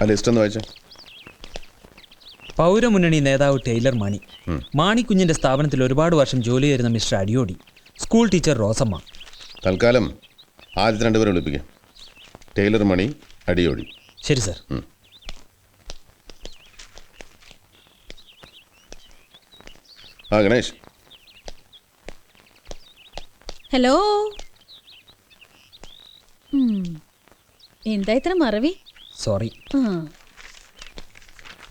ആ ലിസ്റ്റ് ഒന്ന് വായിച്ചേ. പൗരമുന്നണി നേതാവ് ടൈലർ മാണി, മാണിക്കുഞ്ഞിന്റെ സ്ഥാപനത്തിൽ ഒരുപാട് വർഷം ജോലി ചെയ്യുന്ന mister Adiyodi, school teacher Rosamma. തൽക്കാലം ആദ്യത്തെ രണ്ടുപേരെ വിളിപ്പിക്കാം. ടൈലർ മണി, അടിയോടി. ശരി സാർ. ആ ഗണേഷ്. ഹലോ. എന്താ ഇത്ര മറവി? സോറി.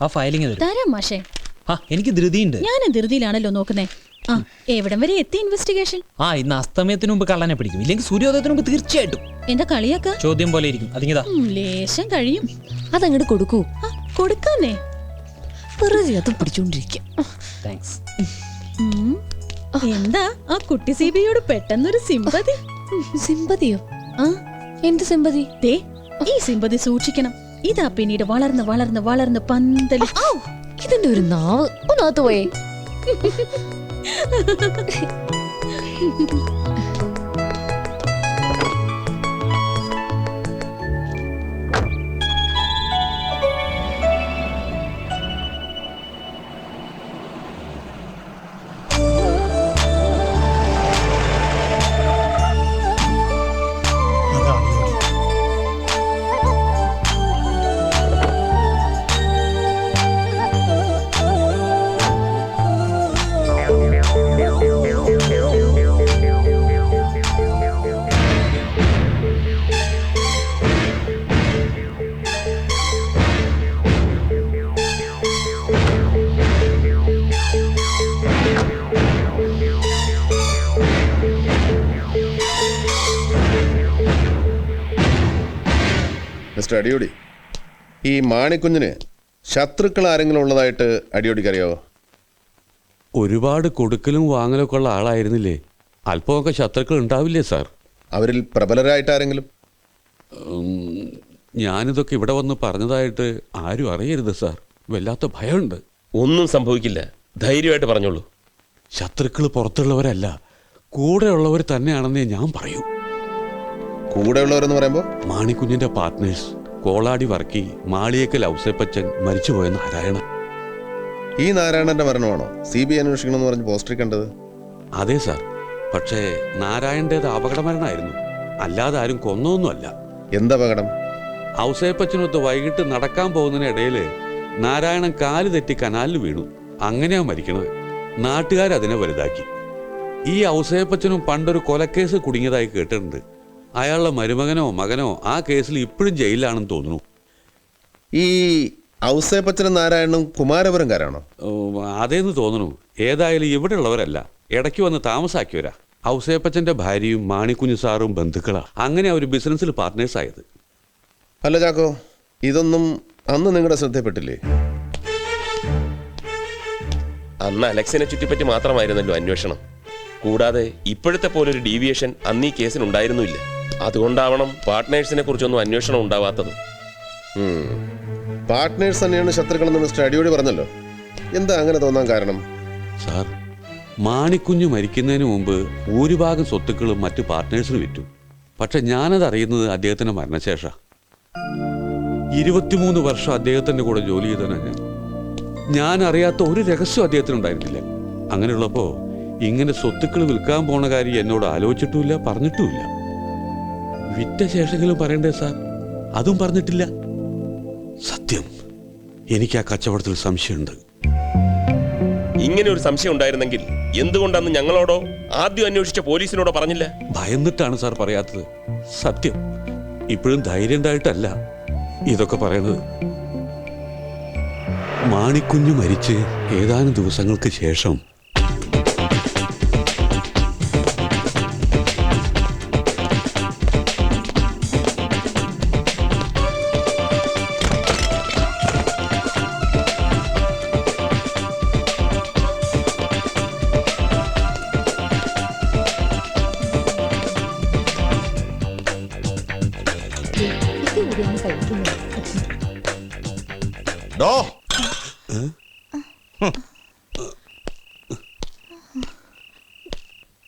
ആ ഫയലിംഗ് തരാം മാഷേ. എനിക്ക് ധൃതിയുണ്ട്. ഞാൻ ധൃതിയിലാണല്ലോ നോക്കുന്നേ. ആ, എവിടം വരെ എത്തി ഇൻവെസ്റ്റിഗേഷൻ? ഇന്ന് അസ്തമയത്തിന് മുമ്പ് കള്ളനെ പിടിക്കും, ഇല്ലെങ്കിൽ സൂര്യോദയത്തിന് മുമ്പ് തീർച്ചയായിട്ടും. എന്താ കളിയാക്ക? ചോദ്യം പോലെ ഇരിക്കും. അതിങ്ങതാ ലേശം കഴിയും. അതങ്ങോട്ട് കൊടുക്കൂ. കൊടുക്കാന്നേ. വെറുതെ അതും പിടിച്ചോണ്ടിരിക്കും. താങ്ക്സ്. എന്താ ആ കുട്ടി സിബിയോട് പെട്ടെന്നൊരു സിമ്പതി? സിമ്പതിയോ? എന്ത് സിമ്പതി? ദേ, ഈ സിമ്പതി സൂക്ഷിക്കണം. ഇതാ പിന്നീട് വളർന്ന് വളർന്ന് വളർന്ന് പന്തല്. ഇതിന്റെ ഒരു നാവ് ഒന്നാത്ത് പോയേ. മിസ്റ്റർ അടിയോടി, ഈ മാണിക്കുഞ്ഞിന് ശത്രുക്കൾ ആരെങ്കിലും ഉള്ളതായിട്ട് അടിയോടിക്ക് അറിയാവോ? ഒരുപാട് കൊടുക്കലും വാങ്ങലൊക്കെ ഉള്ള ആളായിരുന്നില്ലേ? അല്പമൊക്കെ ശത്രുക്കൾ ഉണ്ടാവില്ലേ സാർ? അവരിൽ പ്രബലരായിട്ട് ആരെങ്കിലും? ഞാനിതൊക്കെ ഇവിടെ വന്ന് പറഞ്ഞതായിട്ട് ആരും അറിയരുത് സാർ. വല്ലാത്ത ഭയമുണ്ട്. ഒന്നും സംഭവിക്കില്ല, ധൈര്യമായിട്ട് പറഞ്ഞോളൂ. ശത്രുക്കൾ പുറത്തുള്ളവരല്ല, കൂടെയുള്ളവർ തന്നെയാണെന്നേ ഞാൻ പറയൂ. കൂടെയുള്ളവരെന്ന് പറയുമ്പോൾ? മാണിക്കുഞ്ഞിന്റെ പാർട്ട്നേഴ്സ് കോളാടി വർക്കി, മാളിയേക്കൽ ഔസേപ്പച്ചൻ, മരിച്ചുപോയ നാരായണൻ. ഈ നാരായണന്റെ മരണമാണോ CBI അന്വേഷിക്കണമെന്ന് പറഞ്ഞ് പോസ്റ്ററിൽ കണ്ടത്? അതെ സാർ. പക്ഷേ നാരായണൻ്റേത് അപകടമരണമായിരുന്നു, അല്ലാതെ ആരും കൊന്നൊന്നുമല്ല. എന്തപകടം? ഔസേപ്പച്ചനൊത്ത് വൈകിട്ട് നടക്കാൻ പോകുന്നതിനിടയിൽ നാരായണൻ കാല് തെറ്റി കനാലിൽ വീണു. അങ്ങനെയാ മരിക്കണത്. നാട്ടുകാരതിനെ വലുതാക്കി. ഈ ഔസേപ്പച്ചനും പണ്ടൊരു കൊലക്കേസ് കുടുങ്ങിയതായി കേട്ടിട്ടുണ്ട്. അയാളുടെ മരുമകനോ മകനോ ആ കേസിൽ ഇപ്പോഴും ജയിലിലാണെന്ന് തോന്നുന്നു. ഈ ഔസേപ്പച്ചനും നാരായണനും കുമാരപുരംകാരാണോ? അതേന്ന് തോന്നുന്നു. ഏതായാലും ഇവിടെ ഉള്ളവരല്ല, ഇടയ്ക്ക് വന്ന് താമസാക്കിയവരാ. ഔസേപ്പച്ചന്റെ ഭാര്യയും മാണിക്കുഞ്ഞു സാറും ബന്ധുക്കളാ. അങ്ങനെ ഒരു ബിസിനസ്സിൽ പാർട്ട്നേഴ്സ് ആയത്. അല്ല ചാക്കോ, ഇതൊന്നും അന്ന് നിങ്ങളുടെ ശ്രദ്ധയിൽപ്പെട്ടില്ലേ? അന്ന് അലക്സിനെ ചുറ്റിപ്പറ്റി മാത്രമായിരുന്നല്ലോ അന്വേഷണം. കൂടാതെ ഇപ്പോഴത്തെ പോലൊരു ഡീവിയേഷൻ അന്ന് ഈ കേസിനുണ്ടായിരുന്നില്ല. അതുകൊണ്ടാവണം പാർട്ട്നേഴ്സിനെ കുറിച്ചൊന്നും അന്വേഷണം ഉണ്ടാവാത്തത്. പാർട്ട്നേഴ്സ് തന്നെയാണ് ശത്രുക്കളെന്ന് മിസ്റ്റർ അടിയോടി പറഞ്ഞല്ലോ. എന്താ അങ്ങനെ തോന്നാൻ കാരണം? സാർ, മാണിക്കുഞ്ഞ് മരിക്കുന്നതിന് മുമ്പ് ഭൂരിഭാഗം സ്വത്തുക്കളും മറ്റു പാർട്ട്നേഴ്സിന് വിറ്റു. പക്ഷെ ഞാനത് അറിയുന്നത് അദ്ദേഹത്തിന്റെ മരണശേഷം. 23 വർഷം അദ്ദേഹത്തിന്റെ കൂടെ ജോലി ചെയ്തവനാണ് ഞാൻ അറിയാത്ത ഒരു രഹസ്യം അദ്ദേഹത്തിനുണ്ടായിരുന്നില്ല. അങ്ങനെയുള്ളപ്പോ ഇങ്ങനെ സ്വത്തുക്കൾ വിൽക്കാൻ പോണ കാര്യം എന്നോട് ആലോചിച്ചിട്ടുമില്ല, പറഞ്ഞിട്ടുമില്ല. വിറ്റ ശേഷമെങ്കിലും പറയണ്ടേ സാർ? അതും പറഞ്ഞിട്ടില്ല. സത്യം, എനിക്ക് ആ കച്ചവടത്തിൽ സംശയമുണ്ട്. ഇങ്ങനെ ഒരു സംശയം ഉണ്ടായിരുന്നെങ്കിൽ എന്തുകൊണ്ടന്ന് ഞങ്ങളോടോ ആദ്യം അന്വേഷിച്ച പോലീസിനോടോ പറഞ്ഞില്ല? ഭയന്നിട്ടാണ് സാർ പറയാത്തത്. സത്യം, ഇപ്പോഴും ധൈര്യം ഉണ്ടായിട്ടല്ല ഇതൊക്കെ പറയണത്. മാണിക്കുഞ്ഞ് മരിച്ച് ഏതാനും ദിവസങ്ങൾക്ക് ശേഷം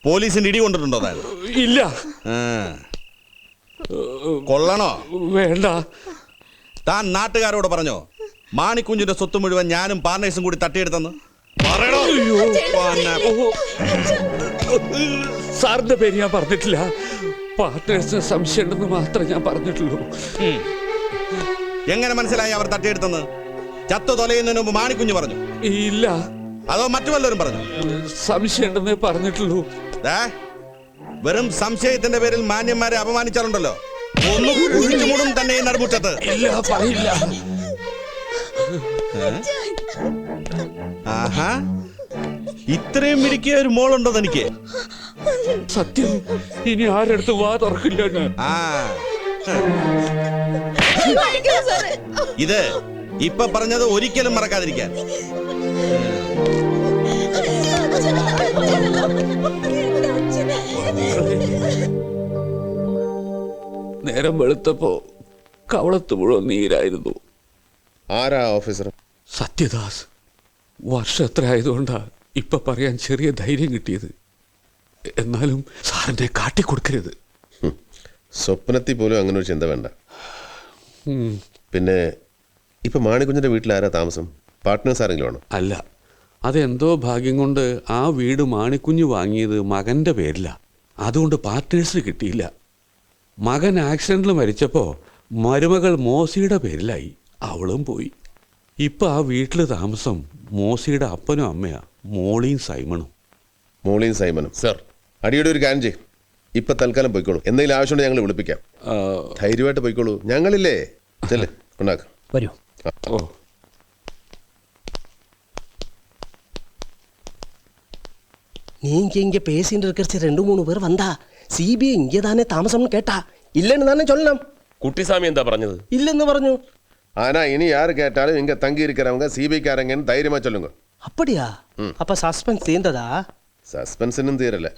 പോലീസിന്റെ ഇടി കൊണ്ടിട്ടുണ്ടോ? ഇല്ല. കൊള്ളണോ? വേണ്ട. താൻ നാട്ടുകാരോട് പറഞ്ഞോ മാണിക്കുഞ്ഞിന്റെ സ്വത്ത് മുഴുവൻ ഞാനും പാർട്ട്നേഴ്സും കൂടി തട്ടിയെടുത്തെന്ന്? പറയണോ? സാറിന്റെ പേര് ഞാൻ പറഞ്ഞിട്ടില്ല. പാർട്ട്നേഴ്സിന് സംശയം ഉണ്ടെന്ന് മാത്രമേ ഞാൻ പറഞ്ഞിട്ടുള്ളൂ. എങ്ങനെ മനസ്സിലായി അവർ തട്ടിയെടുത്തെന്ന്? ചത്തു തൊലയുന്നതിന് മുമ്പ് മാണിക്കുഞ്ഞ് പറഞ്ഞു? ഇല്ല, അതോ മറ്റു വല്ലവരും പറഞ്ഞു? സംശയം ഉണ്ടെന്നേ പറഞ്ഞിട്ടുള്ളൂ. വെറും സംശയത്തിന്റെ പേരിൽ മാന്യന്മാരെ അപമാനിച്ചാലുണ്ടല്ലോ, ഒന്ന് കുഴിച്ചുമൂടും തന്നെ ഈ നടുമുറ്റത്ത്. ഇല്ല, പറയില്ല. ആഹാ, ഇത്രയും മിടുക്കിയ ഒരു മോളുണ്ടോ തനിക്ക്? സത്യം, ഇനി ആരെടുത്ത് വാ തുറക്കില്ല ഞാൻ. ആ, ഇത് ഇപ്പൊ പറഞ്ഞത് ഒരിക്കലും മറക്കാതിരിക്കാൻ. നേരം വെളുത്തപ്പോ കവളത്ത് മുഴുവൻ നീരായിരുന്നു. ആരാ ഓഫീസർ? സത്യദാസ്. വർഷം എത്ര ആയതുകൊണ്ടാ ഇപ്പൊ പറയാൻ ചെറിയ ധൈര്യം കിട്ടിയത്. എന്നാലും സാറിനെ കാട്ടിക്കൊടുക്കരുത്. സ്വപ്നത്തിൽ പോലും അങ്ങനെ ഒരു ചിന്ത വേണ്ട. പിന്നെ ഇപ്പൊ മാണിക്കുഞ്ഞിന്റെ വീട്ടിൽ ആരാ താമസം? പാർട്ട്നേഴ്സ് ആരെങ്കിലും ആണോ? അല്ല, അതെന്തോ ഭാഗ്യം കൊണ്ട് ആ വീട് മാണിക്കുഞ്ഞ് വാങ്ങിയത് മകന്റെ പേരില. അതുകൊണ്ട് പാർട്ട്നേഴ്സിന് കിട്ടിയില്ല. മകൻ ആക്സിഡന്റിൽ മരിച്ചപ്പോ മരുമകൾ മോസിയുടെ പേരിലായി. അവളും പോയി. ഇപ്പൊ ആ വീട്ടില് താമസം മോസിയുടെ അപ്പനും അമ്മയാ, മോളിയും സൈമണും. മോളിയും സൈമനും. സർ, അടിയുടെ ഒരു കാര്യം ചെയ്യും. ഇപ്പൊ തൽക്കാലം പോയിക്കോളൂ. എന്തെങ്കിലും ആവശ്യമുണ്ടെങ്കിൽ ഞങ്ങൾ വിളിപ്പിക്കാം. ധൈര്യമായിട്ട് പോയിക്കോളൂ. ഞങ്ങളില്ലേ? ചെല്ലേ, ഉണ്ടാക്കാം. വരൂ. ഓ, நீங்க இங்க பேசிட்டு இருக்கிற 2-3 பேர் வந்தா சிபிஐ இங்கே தானே தாமசம்னு கேட்டா இல்லைன்னு தானே சொல்லலாம். കുട്ടിസ്വാമി എന്താ പറഞ്ഞത്? இல்லைன்னு പറഞ്ഞു. ஆனா இனி யாரு கேட்டாலும் இங்க தங்கி இருக்கிறவங்க சிபிஐக்காரங்கன்னு தைரியமா சொல்லுங்க. அப்படியா? அப்ப சஸ்பென்ஸ் தீர்ந்ததா? சஸ்பென்ஸ் இன்னும் தீரல.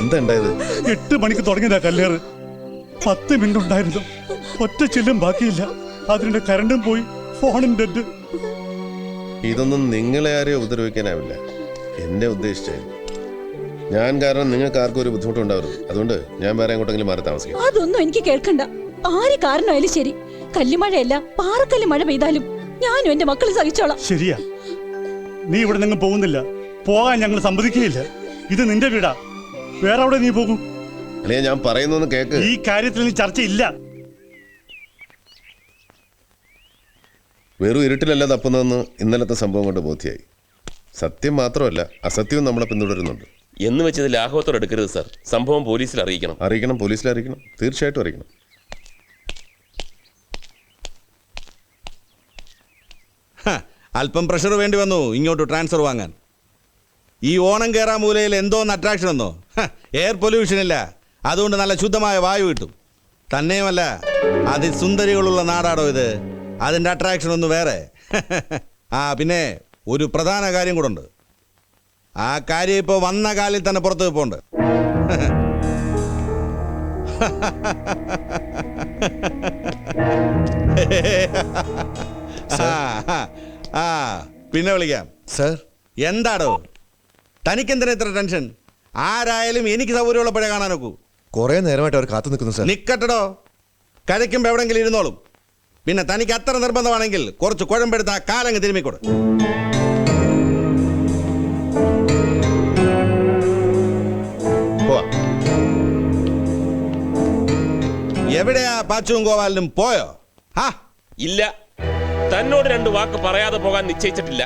എന്താ ഉണ്ടായത്? 8 മണിക്ക് തുടങ്ങിയതാ കല്ലേറ്. 10 മിനിറ്റ് ഉണ്ടായിരുന്നു. ഒറ്റ ചില്ലും ബാക്കിയില്ല. അതിന്റെ കരണ്ടും പോയി, ഫോണും ഡെഡ്. ഇതൊന്നും നിങ്ങളെ ആരെയും ഉപദ്രവിക്കാനാവില്ല. എന്നെ ഉദ്ദേശിച്ചായിരുന്നു. ഞാൻ കാരണം നിങ്ങൾക്ക് ആർക്കും ഒരു ബുദ്ധിമുട്ടുണ്ടാവരുത്. അതുകൊണ്ട് ഞാൻ വേറെ എങ്ങോട്ടെങ്കിലും മാറി താമസിക്കാം. അതൊന്നും എനിക്ക് കേൾക്കണ്ട. ആര് കാരണമായാലും ശരി, കല്ലുമഴയല്ല പാറക്കല്ല് മഴ പെയ്താലും ഞാനും എന്റെ മക്കളെ സഹിച്ചോളാം. ശരിയാ, നീ ഇവിടെ നിങ്ങൾ പോകുന്നില്ല. പോകാൻ ഞങ്ങൾ സമ്മതിക്കുകയില്ല. ഇത് നിന്റെ വീടാ. വേറെ അവിടെ നീ പോകും. അല്ലേ, ഞാൻ പറയുന്നൊന്ന് കേക്ക്. ഈ കാര്യത്തിൽ നീ ചർച്ചയില്ല. വെറും ഇരുട്ടിലല്ല തപ്പുന്നതെന്ന് ഇന്നലത്തെ സംഭവം കൊണ്ട് ബോധ്യമായി. സത്യം മാത്രമല്ല, അസത്യവും നമ്മളെ പിന്തുടരുന്നുണ്ട്. എന്ന് വെച്ചത് ലാഘവത്തോടെ എടുക്കരുത് സാർ. സംഭവം പോലീസിൽ അറിയിക്കണം. അറിയിക്കണം, പോലീസിൽ അറിയിക്കണം, തീർച്ചയായിട്ടും അറിയിക്കണം. അല്പം പ്രഷർ വേണ്ടി വന്നു ഇങ്ങോട്ട് ട്രാൻസ്ഫർ വാങ്ങാൻ. ഈ ഓണം കയറാ മൂലയിൽ എന്തോന്ന് അട്രാക്ഷൻ ഒന്നോ? എയർ പൊല്യൂഷൻ ഇല്ല, അതുകൊണ്ട് നല്ല ശുദ്ധമായ വായു കിട്ടും. തന്നെയുമല്ല, അതിസുന്ദരികളുള്ള നാടാടോ ഇത്. അതിൻ്റെ അട്രാക്ഷൻ ഒന്ന് വേറെ. ആ പിന്നെ ഒരു പ്രധാന കാര്യം കൂടെ ഉണ്ട്. ആ കാര്യം ഇപ്പോൾ വന്ന കാലിൽ തന്നെ പുറത്ത് പോണ്ട്. പിന്നെ വിളിക്കാം സർ. എന്താടോ തനിക്കെന്തിനാ ഇത്ര ടെൻഷൻ? ആരായാലും എനിക്ക് സൗകര്യമുള്ളപ്പോഴേ കാണാൻ നോക്കൂ. കുറെ നേരമായിട്ട് അവർ കാത്തു നിൽക്കുന്നു സർ. നിക്കട്ടടോ, കഴിക്കുമ്പോൾ എവിടെങ്കിലും ഇരുന്നോളും. പിന്നെ തനിക്ക് അത്ര നിർബന്ധമാണെങ്കിൽ കുറച്ച് കുഴമ്പെടുത്ത് ആ കാലങ്ങ് തിരുമ്മിക്കൊടു. എവിടെയാ പാച്ചുവും ഗോപാലിനും പോയോ? ഇല്ല, തന്നോട് 2 വാക്ക് പറയാതെ പോകാൻ നിശ്ചയിച്ചിട്ടില്ല.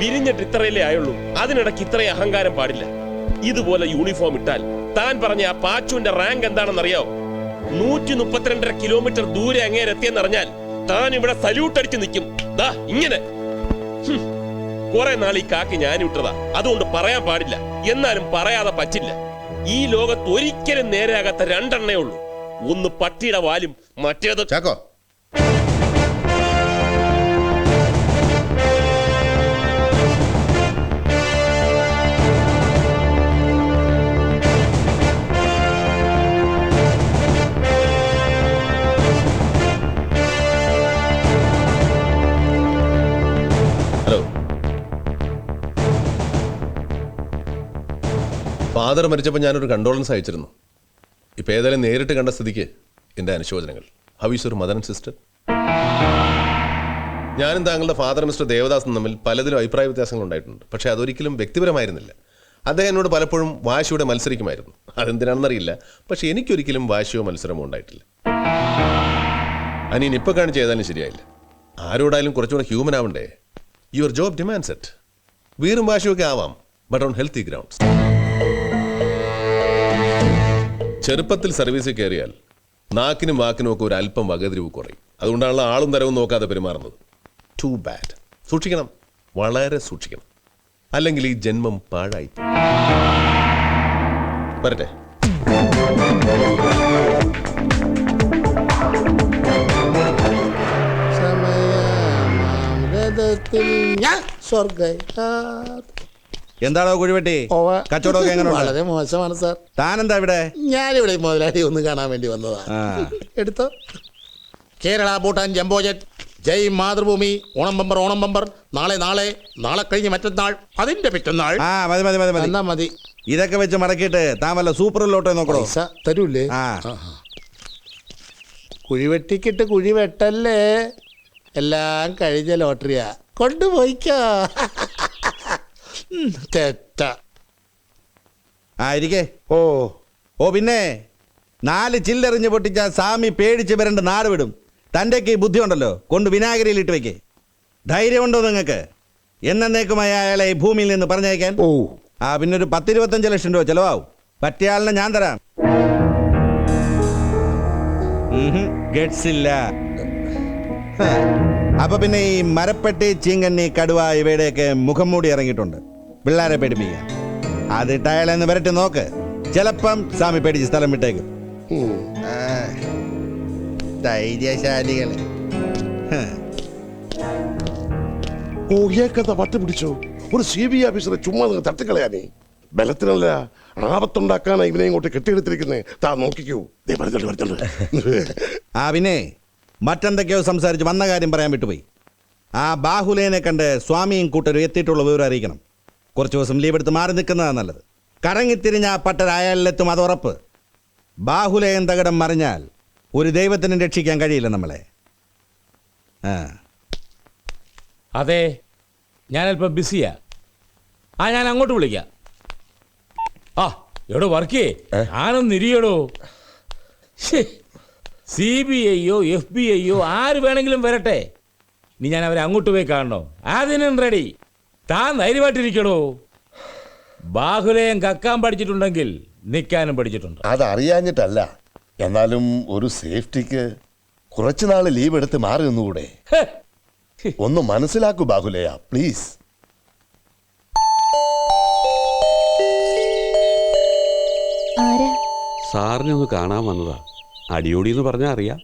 വിരിഞ്ഞിട്ട് ഇത്രയല്ലേ ആയുള്ളൂ. അതിനിടയ്ക്ക് ഇത്രയും അഹങ്കാരം പാടില്ല. ഇതുപോലെ യൂണിഫോം ഇട്ടാൽ താൻ പറഞ്ഞ ആ പാച്ചുവിന്റെ റാങ്ക് എന്താണെന്നറിയാവോ? 132.5 കിലോമീറ്റർ ദൂരെ അങ്ങേരെത്തിയെന്നറിഞ്ഞാൽ താൻ ഇവിടെ സല്യൂട്ട് അടിച്ച് നിൽക്കും. ദാ ഇങ്ങനെ. കുറെ നാൾ ഈ കാക്കി ഞാൻ വിട്ടതാ, അതുകൊണ്ട് പറയാൻ പാടില്ല. എന്നാലും പറയാതെ പറ്റില്ല. ഈ ലോകത്ത് ഒരിക്കലും നേരെയാകാത്ത 2 എണ്ണേ ഉള്ളൂ. ഒന്ന് പട്ടിയുടെ വാലും, മറ്റേത് ചാക്കോ. ഹലോ. ഫാദർ മരിച്ചപ്പോൾ ഞാനൊരു കണ്ടോളൻസ് അയച്ചിരുന്നു. ഇപ്പം ഏതായാലും നേരിട്ട് കണ്ട സ്ഥിതിക്ക് എൻ്റെ അനുശോചനങ്ങൾ. How is your mother and sister? ഞാനും താങ്കളുടെ ഫാദർ മിസ്റ്റർ ദേവദാസും തമ്മിൽ പലതിലും അഭിപ്രായ വ്യത്യാസങ്ങൾ ഉണ്ടായിട്ടുണ്ട്. പക്ഷേ അതൊരിക്കലും വ്യക്തിപരമായിരുന്നില്ല. അദ്ദേഹം എന്നോട് പലപ്പോഴും വാശിയോടെ മത്സരിക്കുമായിരുന്നു. അതെന്തിനാണെന്നറിയില്ല, പക്ഷേ എനിക്കൊരിക്കലും വാശിയോ മത്സരമോ ഉണ്ടായിട്ടില്ല. അനിയൻ ഇപ്പോൾ കാണിച്ച് ഏതായാലും ശരിയായില്ല. ആരോടായാലും കുറച്ചുകൂടെ ഹ്യൂമൻ ആവണ്ടേ? Your job demands it. വീറും വാശിയൊക്കെ ആവാം, ബട്ട് ഓൺ ഹെൽത്തി ഗ്രൗണ്ട്സ്. ചെറുപ്പത്തിൽ സർവീസിൽ കയറിയാൽ നാക്കിനും വാക്കിനും ഒക്കെ ഒരു അല്പം വകതിരിവ് കുറയും. അതുകൊണ്ടാണല്ലോ ആളും തരവും നോക്കാതെ പെരുമാറുന്നത്. Too bad. സൂക്ഷിക്കണം, വളരെ സൂക്ഷിക്കണം. അല്ലെങ്കിൽ ഈ ജന്മം പാഴായി. വരട്ടെ. എന്താണോ കുഴിവെട്ടി? കച്ചവടമൊക്കെ എങ്ങനെ? വളരെ മോശമാണ് സാർ. താനെന്താ ഇവിടെ? ഞാനിവിടെ മുതലാളി ഒന്ന് കാണാൻ വേണ്ടി വന്നതാ. എടുത്തോ. കേരള ഭൂട്ടാൻ ജംബോ ജെറ്റ്, ജയ് മാതൃഭൂമി, ഓണം ബമ്പർ, ഓണം ബമ്പർ, നാളെ നാളെ, നാളെ കഴിഞ്ഞ് മറ്റന്നാൾ, അതിന്റെ പിറ്റന്നാൾ. മതി മതി മതി മതി. എന്നാ മതി. ഇതൊക്കെ വെച്ച് മടക്കിയിട്ട് താൻ വല്ല സൂപ്പർ ലോട്ടോ നോക്കണോ? തരൂല്ലേ? കുഴിവെട്ടിക്കിട്ട് കുഴി വെട്ടല്ലേ, എല്ലാം കഴിഞ്ഞ ലോട്ടറിയാ. കൊണ്ടുപോയിക്കോ. തെറ്റ. ഇരിക്കേ. ഓ പിന്നെ 4 ചില്ലെറിഞ്ഞ് പൊട്ടിച്ച സാമി പേടിച്ച് വരണ്ട് നാട് വിടും. തൻ്റെയൊക്കെ ഈ ബുദ്ധി ഉണ്ടല്ലോ, കൊണ്ട് വിനാഗിരിയിൽ ഇട്ട് വെക്കേ. ധൈര്യമുണ്ടോ നിങ്ങൾക്ക് എന്നേക്കുമായി അയാളെ ഈ ഭൂമിയിൽ നിന്ന് പറഞ്ഞയക്കാൻ? പിന്നെ ഒരു 10-25 ലക്ഷം രൂപ ചെലവാവും. പറ്റിയാളിനെ ഞാൻ തരാം. ഗഡ്സ് ഇല്ല. അപ്പൊ പിന്നെ ഈ മരപ്പെട്ടി, ചീങ്കണ്ണി, കടുവ ഇവയുടെയൊക്കെ മുഖം മൂടി ഇറങ്ങിയിട്ടുണ്ട് പിള്ളേരെ പേടിപ്പിക്കാൻ. അതിട്ട് അയാളെന്ന് വരട്ടെ നോക്ക്. ചിലപ്പം സ്വാമി പേടിച്ച് സ്ഥലം വിട്ടേക്കും. ധൈര്യശാലികളെ. ഓ ഏക്കത പട്ട് പിടിച്ചോ. ഒരു CBI ഓഫീസറെ ചുമ്മാ തട്ടിക്കളയാനേ. ബലത്തിനല്ല, ആപത്തുണ്ടാക്കാനാ ഇവനെ ഇങ്ങോട്ട് കെട്ടിയെടുത്തിരിക്കുന്നേ. താ നോക്കിക്കൂ. ദേ വരുന്നുണ്ട്. ആ പിന്നെ മറ്റെന്തൊക്കെയോ സംസാരിച്ച് വന്ന കാര്യം പറയാൻ വിട്ടുപോയി. ആ ബാഹുലേനെ കണ്ട് സ്വാമിയും കൂട്ടരും എത്തിയിട്ടുള്ള വിവരം അറിയിക്കണം. കുറച്ച് ദിവസം ലീവ് എടുത്ത് മാറി നിൽക്കുന്നതാണ് നല്ലത്. കറങ്ങിത്തിരിഞ്ഞ ആ പട്ടർ അയാളിലെത്തും, അത് ഉറപ്പ്. ബാഹുലേയൻ തകടം മറിഞ്ഞാൽ ഒരു ദൈവത്തിനും രക്ഷിക്കാൻ കഴിയില്ല നമ്മളെ. അതെ, ഞാനല്പം ബിസിയാ. ഞാൻ അങ്ങോട്ട് വിളിക്കാം. എടോ വർക്കേ, ഞാനൊന്ന് ഇരിയടോ. CBI-യോ FBI-യോ ആര് വേണമെങ്കിലും വരട്ടെ, ഇനി ഞാൻ അവരെ അങ്ങോട്ട് പോയി കാണണോ? അതിനും റെഡി. താൻ ധൈര്യമായിട്ടിരിക്കണോ. ബാഹുലേയം കക്കാൻ പഠിച്ചിട്ടുണ്ടെങ്കിൽ നിൽക്കാനും പഠിച്ചിട്ടുണ്ട്. അതറിയാഞ്ഞിട്ടല്ല, എന്നാലും ഒരു സേഫ്റ്റിക്ക് കുറച്ചുനാൾ ലീവ് എടുത്ത് മാറി നിന്നുകൂടെ? ഒന്ന് മനസ്സിലാക്കൂ ബാഹുലേയ, പ്ലീസ്. സാറിനെ ഒന്ന് കാണാൻ വന്നതാ. അടിയോടി എന്ന് പറഞ്ഞാൽ അറിയാം.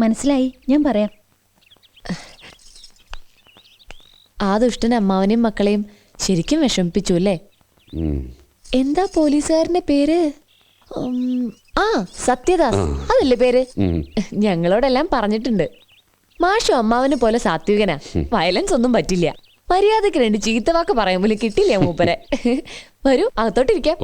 മനസ്സിലായി, ഞാൻ പറയാം. ആ ദുഷ്ടൻ അമ്മാവനെയും മക്കളെയും ശരിക്കും വിഷമിപ്പിച്ചു അല്ലേ? എന്താ പോലീസുകാരന്റെ പേര്? സത്യദാസ് അതല്ലേ പേര്? ഞങ്ങളോടെല്ലാം പറഞ്ഞിട്ടുണ്ട്. മാഷു അമ്മാവനെ പോലെ സാത്വികനാ, വയലൻസ് ഒന്നും പറ്റില്ല. മര്യാദക്ക് 2 ചീത്തവാക്ക് പറയുമ്പോൾ കിട്ടില്ല മൂപ്പരെ. വരൂ, അകത്തോട്ടിരിക്കാം.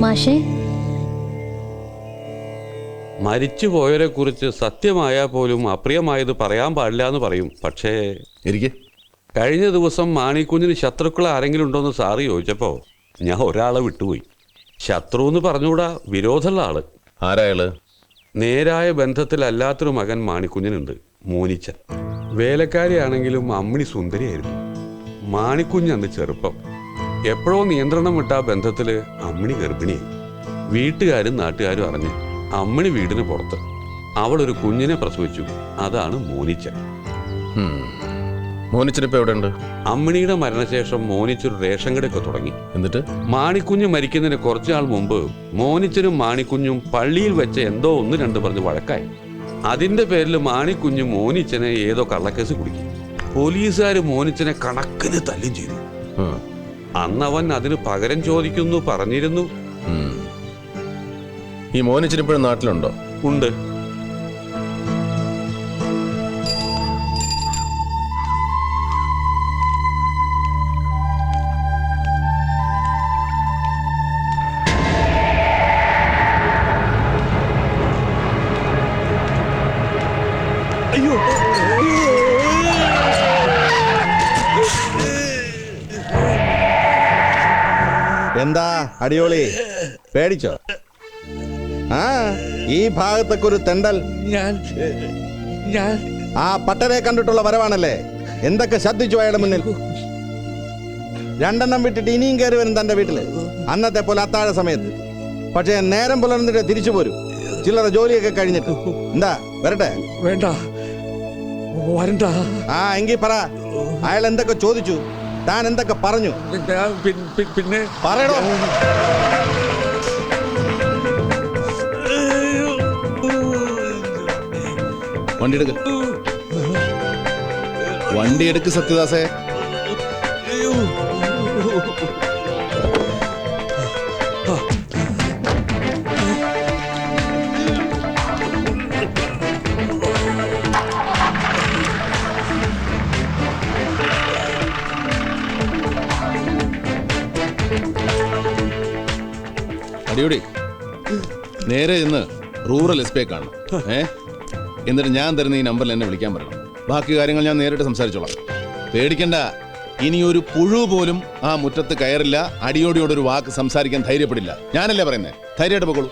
മാഷേ, മരിച്ചുപോയവരെ കുറിച്ച് സത്യമായാൽ പോലും അപ്രിയമായത് പറയാൻ പാടില്ല എന്ന് പറയും. പക്ഷേ കഴിഞ്ഞ ദിവസം മാണിക്കുഞ്ഞിന് ശത്രുക്കൾ ആരെങ്കിലും ഉണ്ടോയെന്ന് സാറ് ചോദിച്ചപ്പോൾ ഞാൻ ഒരാളെ വിട്ടുപോയി. ശത്രു എന്ന് പറഞ്ഞുകൂടാ, വിരോധമുള്ള ആള്. ആരായാള്? നേരായ ബന്ധത്തിലല്ലാത്തൊരു മകൻ മാണിക്കുഞ്ഞിനുണ്ട്, മോനിച്ചൻ. വേലക്കാരിയാണെങ്കിലും അമ്മിണി സുന്ദരിയായിരുന്നു. മാണിക്കുഞ്ഞ് അന്ന് ചെറുപ്പം. എപ്പോഴോ നിയന്ത്രണം വിട്ട ആ ബന്ധത്തിൽ അമ്മിണി ഗർഭിണിയായി. വീട്ടുകാരും നാട്ടുകാരും അറിഞ്ഞ് അമ്മിണി വീടിന് പുറത്ത്. അവളൊരു കുഞ്ഞിനെ പ്രസവിച്ചു. അതാണ് മോനിച്ചൻ. മോനിച്ചനിപ്പോ എവിടെയുണ്ട്? അമ്മിണിയുടെ മരണശേഷം മോനിച്ചൊരു റേഷൻ കടയൊക്കെ തുടങ്ങി. എന്നിട്ട് മാണിക്കുഞ്ഞ് മരിക്കുന്നതിന് കുറച്ചുനാൾ മുമ്പ് മോനിച്ചനും മാണിക്കുഞ്ഞും പള്ളിയിൽ വെച്ച് എന്തോ 1-2 പറഞ്ഞ് വഴക്കായി. അതിന്റെ പേരിൽ മാണിക്കുഞ്ഞ് മോനിച്ചനെ ഏതോ കള്ളക്കേസ് കുടുക്കി. പോലീസുകാർ മോനിച്ചനെ കണക്കിന് തല്ലും ചെയ്തു. അന്നവൻ അതിന് പകരം ചോദിക്കുന്നു പറഞ്ഞിരുന്നു. ഈ മോനിച്ചനിപ്പോഴും നാട്ടിലുണ്ടോ? ഉണ്ട്. എന്താ അടിയോളി, പേടിച്ചോ? ഈ ഭാഗത്തൊക്കെ ഒരു തെണ്ടൽ. ആ പട്ടരെ കണ്ടിട്ടുള്ള വരവാണല്ലേ? എന്തൊക്കെ ശ്രദ്ധിച്ചു അയാളുടെ മുന്നിൽ? 2 വിട്ടിട്ട് ഇനിയും കയറി വരും തന്റെ വീട്ടില്, അന്നത്തെ പോലെ അത്താഴ സമയത്ത്. പക്ഷേ നേരം പുലർന്നിട്ട് തിരിച്ചു പോരും, ചില്ലറ ജോലിയൊക്കെ കഴിഞ്ഞിട്ട്. എന്താ വരട്ടെ? വേണ്ട, വരണ്ട. എങ്കി പറ, അയാൾ എന്തൊക്കെ ചോദിച്ചു, താൻ എന്തൊക്കെ പറഞ്ഞു? പിന്നെ പറയണോ? വണ്ടി എടുക്ക് സത്യദാസേ. അടിയോടി, നേരെ ഇന്ന് റൂറൽ SP കാണണം. എന്നിട്ട് ഞാൻ തരുന്ന ഈ നമ്പറിൽ എന്നെ വിളിക്കാൻ പറയണം. ബാക്കി കാര്യങ്ങൾ ഞാൻ നേരിട്ട് സംസാരിച്ചോളാം. പേടിക്കണ്ട, ഇനിയൊരു പുഴു പോലും ആ മുറ്റത്ത് കയറില്ല. അടിയോടിയോടൊരു വാക്ക് സംസാരിക്കാൻ ധൈര്യപ്പെടില്ല. ഞാനല്ലേ പറയുന്നേ, ധൈര്യമായിട്ട് പൊക്കോളൂ.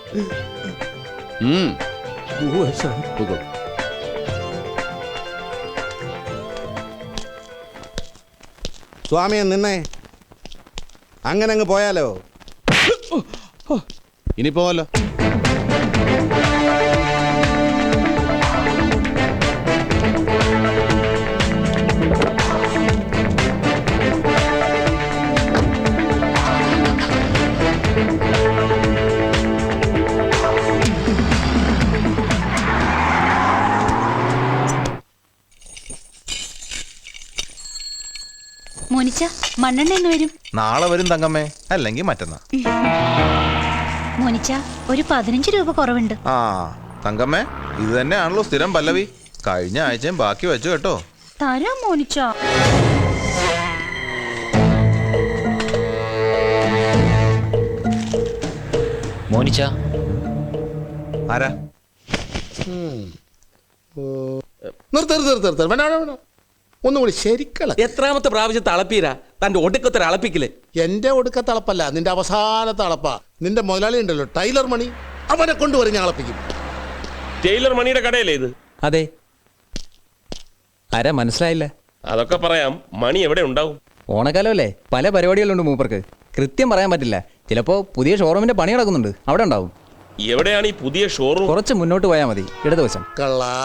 പൊക്കോളൂ. സ്വാമിയെ നിന്നെ അങ്ങനെ അങ്ങ് പോയാലോ? ഇനി പോവല്ലോ. മണ്ണെണ്ണ എന്ന് വരും? നാളെ വരും തങ്കമ്മേ, അല്ലെങ്കിൽ മറ്റന്നാ. മോനിച്ച, ഒരു 15 രൂപ കുറവുണ്ട്. ആ തങ്കമ്മേ, ഇത് തന്നെയാണല്ലോ സ്ഥിരം പല്ലവി. കഴിഞ്ഞ ആഴ്ചയും ബാക്കി വെച്ചു കേട്ടോ. തരാം മോനിച്ച. മോനിച്ച, ആരാ? നിർത്ത വേണോ ഒന്നും കൂടി ശരിക്കള. എത്രാമത്തെ പ്രാവശ്യത്തെ അളപ്പീരാ തന്റെ ഒടുക്കത്തെ അളപ്പിക്കല്? എന്റെ ഒടുക്കത്തെ അളപ്പല്ല, നിന്റെ അവസാനത്തെ അളപ്പാ. നിന്റെ മുതലാളി ഉണ്ടല്ലോ ടൈലർ മണി, അവനെ കൊണ്ടുവരും ഞാൻ അളപ്പിക്കും. ടൈലർ മണിയുടെ കടയല്ലേ ഇത്? അതെ. ആരാ മനസ്സിലായില്ല? അതൊക്കെ പറയാം. മണി എവിടെ ഉണ്ടാവും? ഓണക്കാലമല്ലേ, പല പരിപാടികളുണ്ട് മൂപ്പർക്ക്. കൃത്യം പറയാൻ പറ്റില്ല. ചിലപ്പോ പുതിയ ഷോറൂമിന്റെ പണി നടക്കുന്നുണ്ട്, അവിടെ ഉണ്ടാവും. എവിടെയാണ് ഈ പുതിയ ഷോറൂം? കുറച്ച് മുന്നോട്ട് പോയാൽ മതി, ഇടതുവശം. കള്ളാ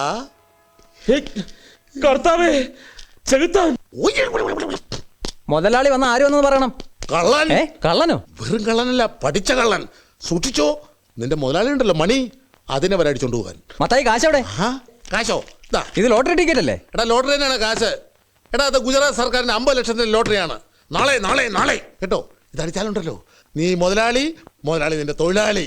കർത്താവേ, ചെകുത്താൻ! മുതലാളി വന്ന ആര് വന്നെന്ന് പറയണം. കള്ളൻ! കള്ളനോ? വെറും കള്ളനല്ല, പഠിച്ച കള്ളൻ. സൂക്ഷിച്ചോ, നിന്റെ മുതലാളി ഉണ്ടല്ലോ മണി, അതിനെ വരെ അടിച്ചോണ്ട് പോകാൻ. മത്തായി കാശവിടെ? കാശോ? ഇത് ലോട്ടറി ടിക്കറ്റ് അല്ലേ? എടാ ലോട്ടറി തന്നെയാണ് കാശ്. എടാ അത് ഗുജറാത്ത് സർക്കാരിന്റെ 50 ലക്ഷത്തിന്റെ ലോട്ടറിയാണ്. നാളെ നാളെ നാളെ കേട്ടോ, ഇത് അടിച്ചാലുണ്ടല്ലോ നീ മുതലാളി, മുതലാളി നിന്റെ തൊഴിലാളി.